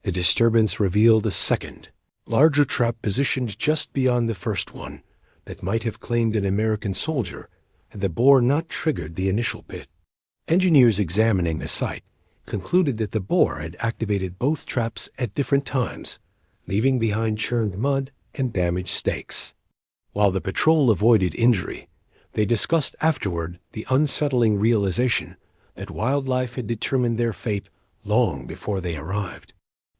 The disturbance revealed a second, larger trap positioned just beyond the first one that might have claimed an American soldier had the boar not triggered the initial pit. Engineers examining the site concluded that the boar had activated both traps at different times, leaving behind churned mud and damaged stakes. While the patrol avoided injury, they discussed afterward the unsettling realization that wildlife had determined their fate long before they arrived.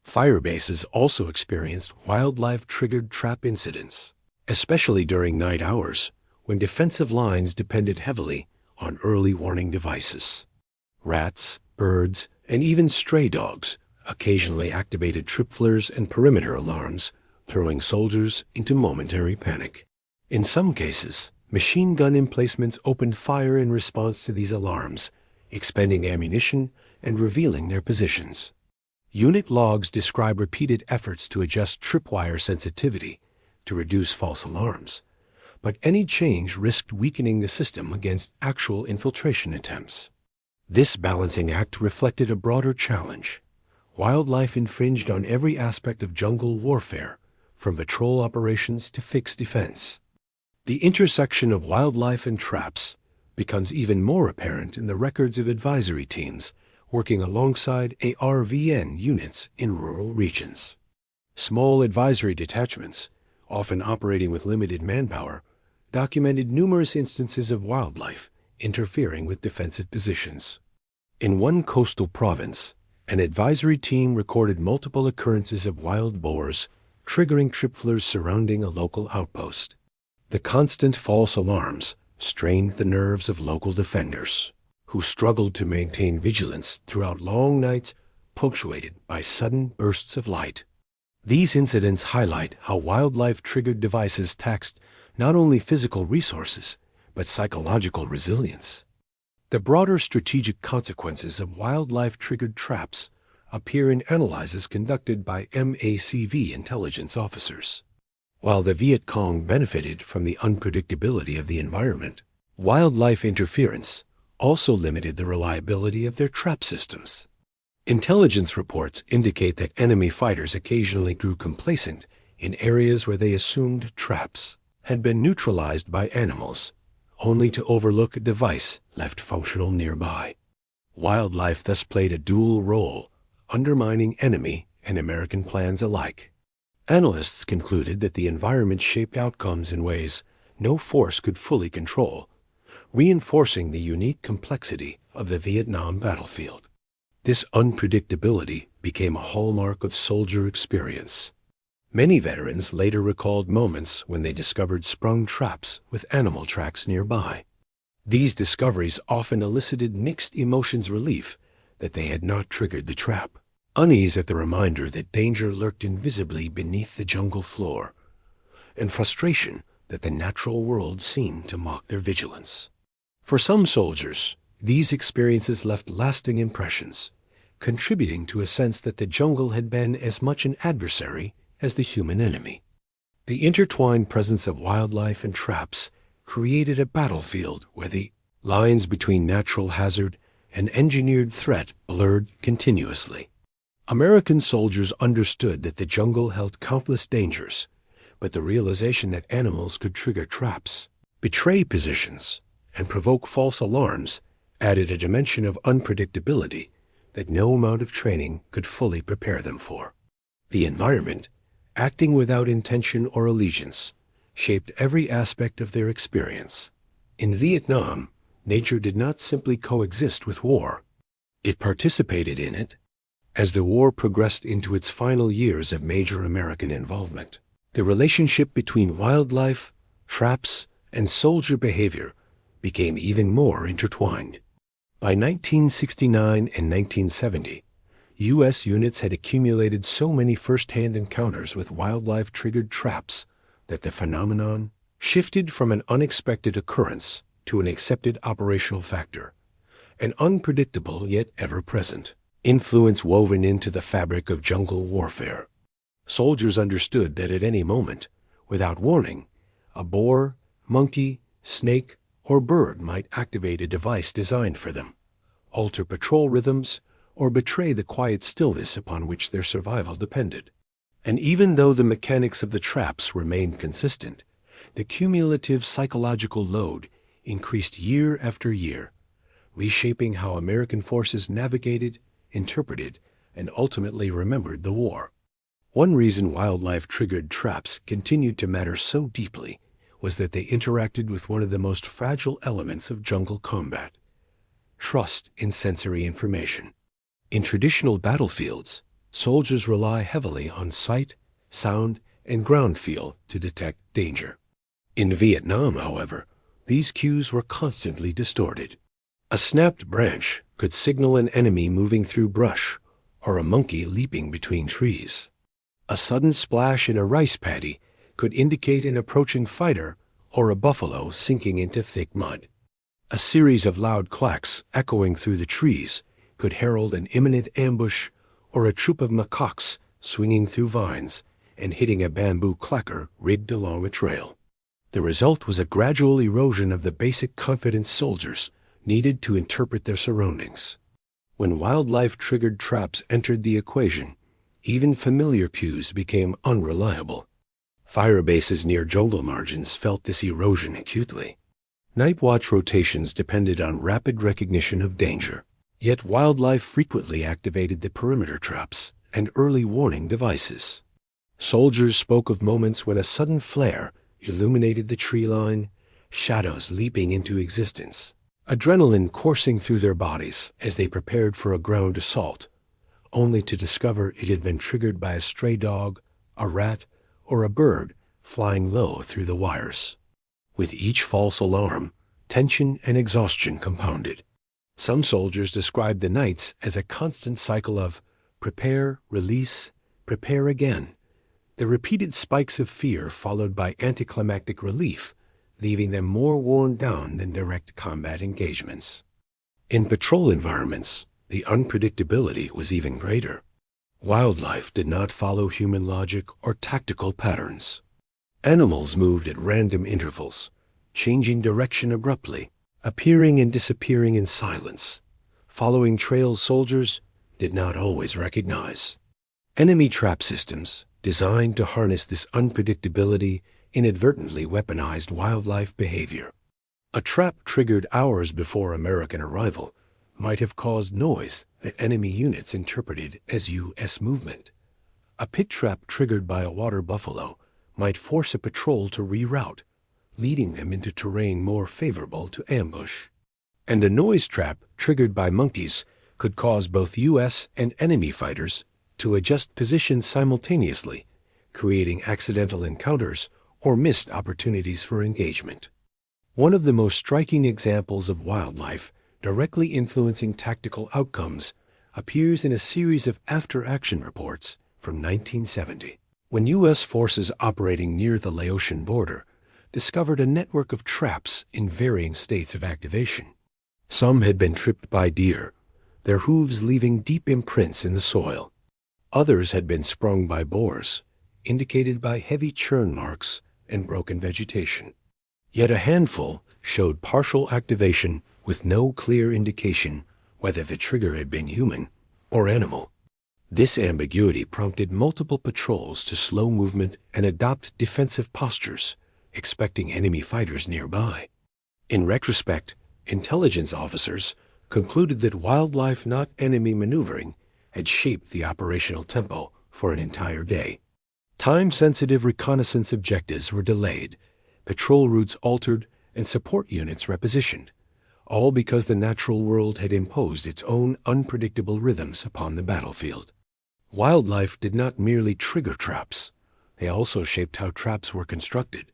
Fire bases also experienced wildlife-triggered trap incidents, especially during night hours when defensive lines depended heavily on early warning devices. Rats, birds, and even stray dogs occasionally activated trip flares and perimeter alarms, throwing soldiers into momentary panic. In some cases, machine gun emplacements opened fire in response to these alarms, expending ammunition and revealing their positions. Unit logs describe repeated efforts to adjust tripwire sensitivity to reduce false alarms, but any change risked weakening the system against actual infiltration attempts. This balancing act reflected a broader challenge. Wildlife infringed on every aspect of jungle warfare, from patrol operations to fixed defense. The intersection of wildlife and traps becomes even more apparent in the records of advisory teams working alongside ARVN units in rural regions. Small advisory detachments, often operating with limited manpower, documented numerous instances of wildlife interfering with defensive positions. In one coastal province, an advisory team recorded multiple occurrences of wild boars triggering trip flares surrounding a local outpost. The constant false alarms strained the nerves of local defenders, who struggled to maintain vigilance throughout long nights punctuated by sudden bursts of light. These incidents highlight how wildlife-triggered devices taxed not only physical resources, but psychological resilience. The broader strategic consequences of wildlife-triggered traps appear in analyses conducted by MACV intelligence officers. While the Viet Cong benefited from the unpredictability of the environment, wildlife interference also limited the reliability of their trap systems. Intelligence reports indicate that enemy fighters occasionally grew complacent in areas where they assumed traps had been neutralized by animals, only to overlook a device left functional nearby. Wildlife thus played a dual role, undermining enemy and American plans alike. Analysts concluded that the environment shaped outcomes in ways no force could fully control, reinforcing the unique complexity of the Vietnam battlefield. This unpredictability became a hallmark of soldier experience. Many veterans later recalled moments when they discovered sprung traps with animal tracks nearby. These discoveries often elicited mixed emotions: relief that they had not triggered the trap, unease at the reminder that danger lurked invisibly beneath the jungle floor, and frustration that the natural world seemed to mock their vigilance. For some soldiers, these experiences left lasting impressions, contributing to a sense that the jungle had been as much an adversary as the human enemy. The intertwined presence of wildlife and traps created a battlefield where the lines between natural hazard and engineered threat blurred continuously. American soldiers understood that the jungle held countless dangers, but the realization that animals could trigger traps, betray positions, and provoke false alarms added a dimension of unpredictability that no amount of training could fully prepare them for. The environment, acting without intention or allegiance, shaped every aspect of their experience. In Vietnam, nature did not simply coexist with war. It participated in it. As the war progressed into its final years of major American involvement, the relationship between wildlife, traps, and soldier behavior became even more intertwined. By 1969 and 1970, U.S. units had accumulated so many first-hand encounters with wildlife-triggered traps that the phenomenon shifted from an unexpected occurrence to an accepted operational factor, an unpredictable yet ever-present influence woven into the fabric of jungle warfare. Soldiers understood that at any moment, without warning, a boar, monkey, snake, or bird might activate a device designed for them, alter patrol rhythms, or betray the quiet stillness upon which their survival depended. And even though the mechanics of the traps remained consistent, the cumulative psychological load increased year after year, reshaping how American forces navigated, interpreted, and ultimately remembered the war. One reason wildlife-triggered traps continued to matter so deeply was that they interacted with one of the most fragile elements of jungle combat: trust in sensory information. In traditional battlefields, soldiers rely heavily on sight, sound, and ground feel to detect danger. In Vietnam, however, these cues were constantly distorted. A snapped branch could signal an enemy moving through brush or a monkey leaping between trees. A sudden splash in a rice paddy could indicate an approaching fighter or a buffalo sinking into thick mud. A series of loud clacks echoing through the trees could herald an imminent ambush, or a troop of macaques swinging through vines and hitting a bamboo clacker rigged along a trail. The result was a gradual erosion of the basic confidence soldiers needed to interpret their surroundings. When wildlife-triggered traps entered the equation, even familiar cues became unreliable. Fire bases near jungle margins felt this erosion acutely. Night watch rotations depended on rapid recognition of danger, yet wildlife frequently activated the perimeter traps and early warning devices. Soldiers spoke of moments when a sudden flare illuminated the tree line, shadows leaping into existence, adrenaline coursing through their bodies as they prepared for a ground assault, only to discover it had been triggered by a stray dog, a rat, or a bird flying low through the wires. With each false alarm, tension and exhaustion compounded. Some soldiers described the nights as a constant cycle of prepare, release, prepare again. The repeated spikes of fear followed by anticlimactic relief, leaving them more worn down than direct combat engagements. In patrol environments, the unpredictability was even greater. Wildlife did not follow human logic or tactical patterns. Animals moved at random intervals, changing direction abruptly, appearing and disappearing in silence, following trails soldiers did not always recognize. Enemy trap systems, designed to harness this unpredictability, inadvertently weaponized wildlife behavior. A trap triggered hours before American arrival might have caused noise that enemy units interpreted as U.S. movement. A pit trap triggered by a water buffalo might force a patrol to reroute, leading them into terrain more favorable to ambush. And a noise trap triggered by monkeys could cause both U.S. and enemy fighters to adjust positions simultaneously, creating accidental encounters or missed opportunities for engagement. One of the most striking examples of wildlife directly influencing tactical outcomes appears in a series of after-action reports from 1970, when U.S. forces operating near the Laotian border discovered a network of traps in varying states of activation. Some had been tripped by deer, their hooves leaving deep imprints in the soil. Others had been sprung by boars, indicated by heavy churn marks and broken vegetation. Yet a handful showed partial activation with no clear indication whether the trigger had been human or animal. This ambiguity prompted multiple patrols to slow movement and adopt defensive postures, expecting enemy fighters nearby. In retrospect, intelligence officers concluded that wildlife, not enemy maneuvering, had shaped the operational tempo for an entire day. Time-sensitive reconnaissance objectives were delayed, patrol routes altered, and support units repositioned, all because the natural world had imposed its own unpredictable rhythms upon the battlefield. Wildlife did not merely trigger traps, they also shaped how traps were constructed.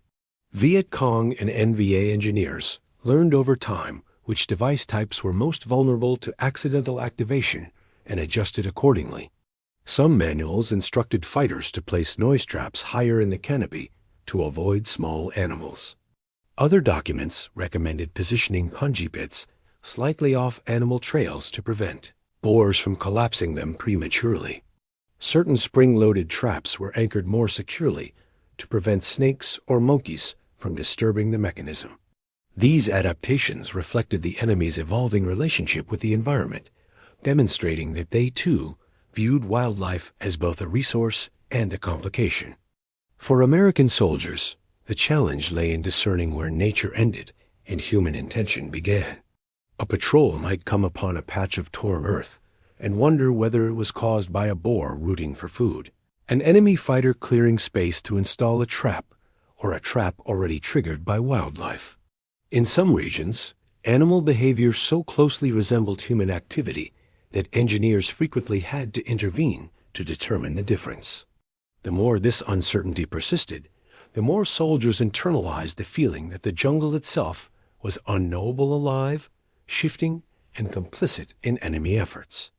Viet Cong and NVA engineers learned over time which device types were most vulnerable to accidental activation and adjusted accordingly. Some manuals instructed fighters to place noise traps higher in the canopy to avoid small animals. Other documents recommended positioning punji pits slightly off animal trails to prevent boars from collapsing them prematurely. Certain spring-loaded traps were anchored more securely to prevent snakes or monkeys from disturbing the mechanism. These adaptations reflected the enemy's evolving relationship with the environment, demonstrating that they, too, viewed wildlife as both a resource and a complication. For American soldiers, the challenge lay in discerning where nature ended and human intention began. A patrol might come upon a patch of torn earth and wonder whether it was caused by a boar rooting for food, an enemy fighter clearing space to install a trap, or a trap already triggered by wildlife. In some regions, animal behavior so closely resembled human activity that engineers frequently had to intervene to determine the difference. The more this uncertainty persisted, the more soldiers internalized the feeling that the jungle itself was unknowable alive, shifting, and complicit in enemy efforts.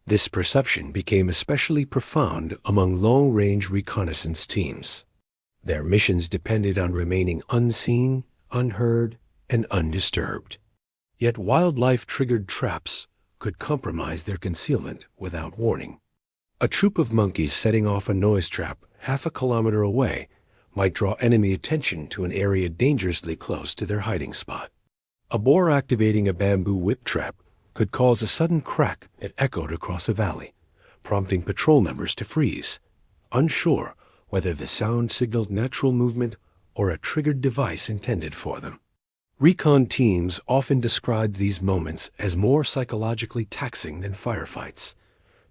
This perception became especially profound among long-range reconnaissance teams. Their missions depended on remaining unseen, unheard, and undisturbed. Yet wildlife-triggered traps could compromise their concealment without warning. A troop of monkeys setting off a noise trap half a kilometer away might draw enemy attention to an area dangerously close to their hiding spot. A boar activating a bamboo whip trap could cause a sudden crack that echoed across a valley, prompting patrol members to freeze, unsure whether the sound signaled natural movement or a triggered device intended for them. Recon teams often described these moments as more psychologically taxing than firefights,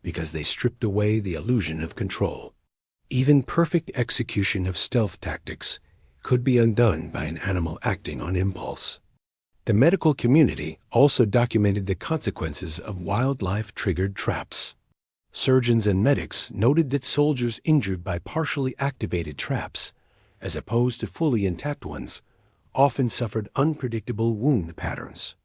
because they stripped away the illusion of control. Even perfect execution of stealth tactics could be undone by an animal acting on impulse. The medical community also documented the consequences of wildlife-triggered traps. Surgeons and medics noted that soldiers injured by partially activated traps, as opposed to fully intact ones, often suffered unpredictable wound patterns.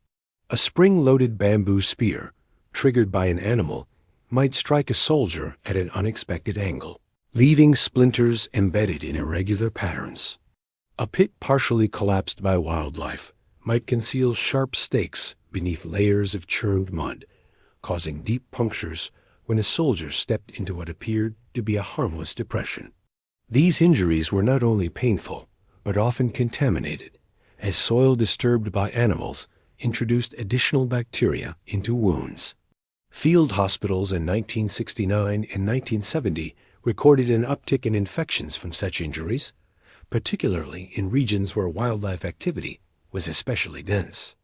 A spring-loaded bamboo spear, triggered by an animal, might strike a soldier at an unexpected angle, leaving splinters embedded in irregular patterns. A pit partially collapsed by wildlife might conceal sharp stakes beneath layers of churned mud, causing deep punctures when a soldier stepped into what appeared to be a harmless depression. These injuries were not only painful, but often contaminated, as soil disturbed by animals introduced additional bacteria into wounds. Field hospitals in 1969 and 1970 recorded an uptick in infections from such injuries, particularly in regions where wildlife activity was especially dense.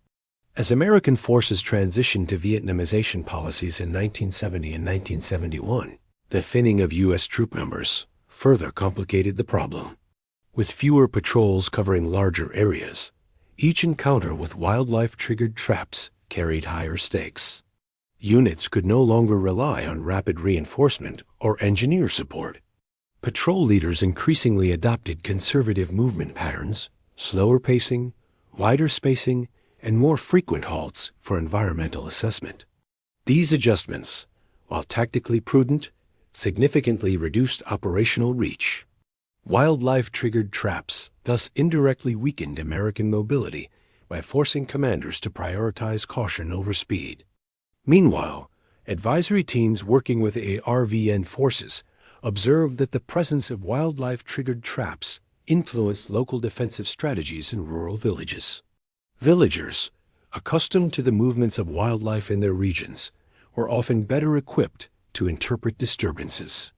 As American forces transitioned to Vietnamization policies in 1970 and 1971, the thinning of U.S. troop numbers further complicated the problem. With fewer patrols covering larger areas, each encounter with wildlife-triggered traps carried higher stakes. Units could no longer rely on rapid reinforcement or engineer support. Patrol leaders increasingly adopted conservative movement patterns, slower pacing, wider spacing, and more frequent halts for environmental assessment. These adjustments, while tactically prudent, significantly reduced operational reach. Wildlife-triggered traps thus indirectly weakened American mobility by forcing commanders to prioritize caution over speed. Meanwhile, advisory teams working with ARVN forces observed that the presence of wildlife-triggered traps influenced local defensive strategies in rural villages. Villagers, accustomed to the movements of wildlife in their regions, were often better equipped to interpret disturbances.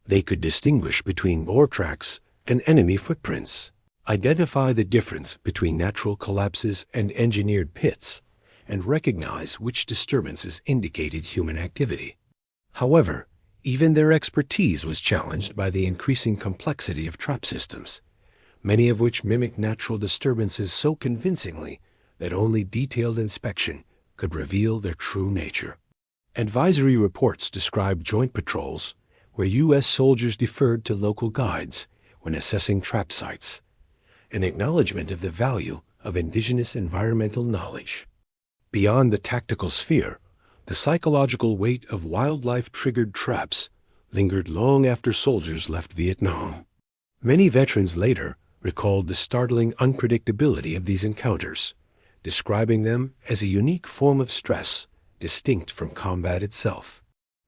They could distinguish between boar tracks and enemy footprints, identify the difference between natural collapses and engineered pits, and recognize which disturbances indicated human activity. However, even their expertise was challenged by the increasing complexity of trap systems, many of which mimic natural disturbances so convincingly that only detailed inspection could reveal their true nature. Advisory reports describe joint patrols where U.S. soldiers deferred to local guides when assessing trap sites, an acknowledgment of the value of indigenous environmental knowledge. Beyond the tactical sphere, the psychological weight of wildlife-triggered traps lingered long after soldiers left Vietnam. Many veterans later recalled the startling unpredictability of these encounters, describing them as a unique form of stress distinct from combat itself.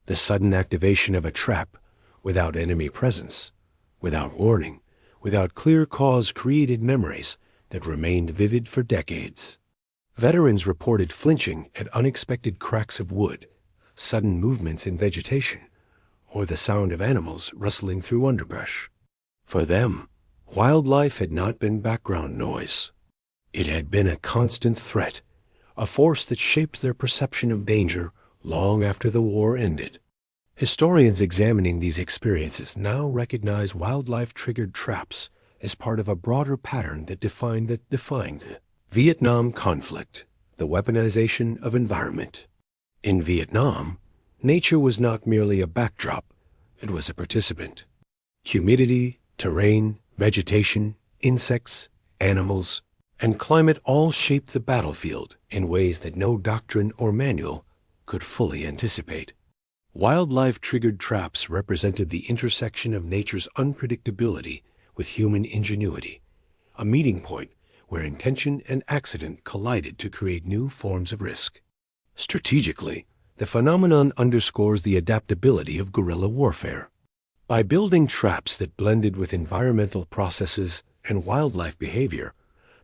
The sudden activation of a trap without enemy presence, without warning, without clear cause created memories that remained vivid for decades. Veterans reported flinching at unexpected cracks of wood, sudden movements in vegetation, or the sound of animals rustling through underbrush. For them, wildlife had not been background noise. It had been a constant threat, a force that shaped their perception of danger long after the war ended. Historians examining these experiences now recognize wildlife-triggered traps as part of a broader pattern that defined the Vietnam conflict, the weaponization of environment. In Vietnam, nature was not merely a backdrop, it was a participant. Humidity, terrain, vegetation, insects, animals, and climate all shaped the battlefield in ways that no doctrine or manual could fully anticipate. Wildlife-triggered traps represented the intersection of nature's unpredictability with human ingenuity, a meeting point where intention and accident collided to create new forms of risk. Strategically, the phenomenon underscores the adaptability of guerrilla warfare. By building traps that blended with environmental processes and wildlife behavior,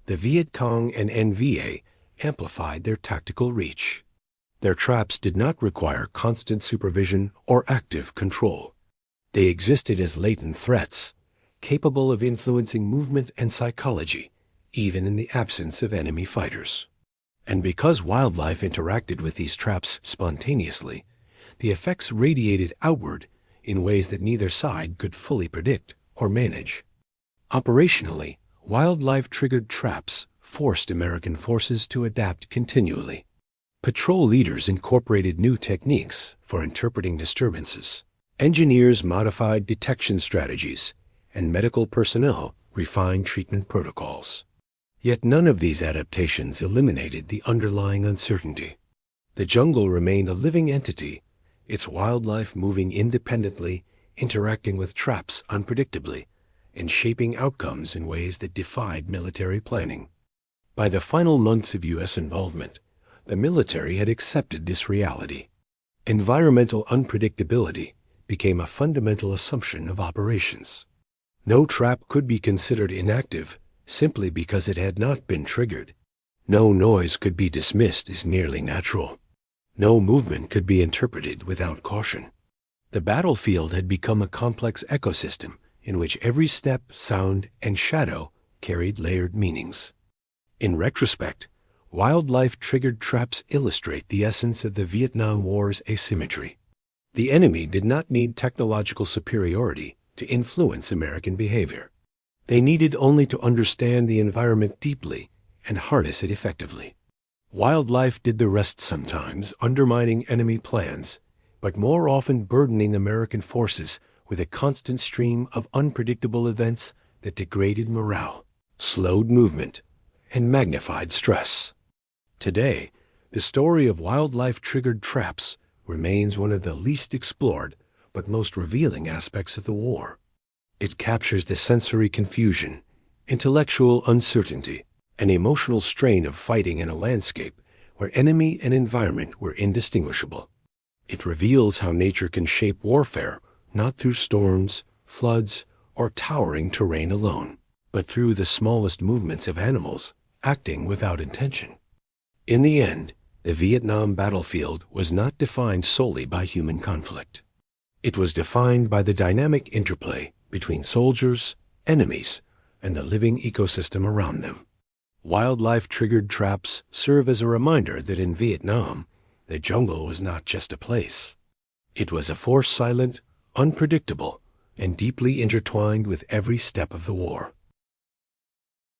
the Viet Cong and NVA amplified their tactical reach. Their traps did not require constant supervision or active control. They existed as latent threats, capable of influencing movement and psychology, even in the absence of enemy fighters. And because wildlife interacted with these traps spontaneously, the effects radiated outward in ways that neither side could fully predict or manage. Operationally, wildlife-triggered traps forced American forces to adapt continually. Patrol leaders incorporated new techniques for interpreting disturbances. Engineers modified detection strategies, and medical personnel refined treatment protocols. Yet none of these adaptations eliminated the underlying uncertainty. The jungle remained a living entity, its wildlife moving independently, interacting with traps unpredictably, and shaping outcomes in ways that defied military planning. By the final months of U.S. involvement, the military had accepted this reality. Environmental unpredictability became a fundamental assumption of operations. No trap could be considered inactive simply because it had not been triggered. No noise could be dismissed as merely natural. No movement could be interpreted without caution. The battlefield had become a complex ecosystem in which every step, sound, and shadow carried layered meanings. In retrospect, wildlife-triggered traps illustrate the essence of the Vietnam War's asymmetry. The enemy did not need technological superiority to influence American behavior. They needed only to understand the environment deeply and harness it effectively. Wildlife did the rest sometimes, undermining enemy plans, but more often burdening American forces with a constant stream of unpredictable events that degraded morale, slowed movement, and magnified stress. Today, the story of wildlife-triggered traps remains one of the least explored but most revealing aspects of the war. It captures the sensory confusion, intellectual uncertainty, and emotional strain of fighting in a landscape where enemy and environment were indistinguishable. It reveals how nature can shape warfare not through storms, floods, or towering terrain alone, but through the smallest movements of animals acting without intention. In the end, the Vietnam battlefield was not defined solely by human conflict. It was defined by the dynamic interplay between soldiers, enemies, and the living ecosystem around them. Wildlife-triggered traps serve as a reminder that in Vietnam, the jungle was not just a place. It was a force silent, unpredictable, and deeply intertwined with every step of the war.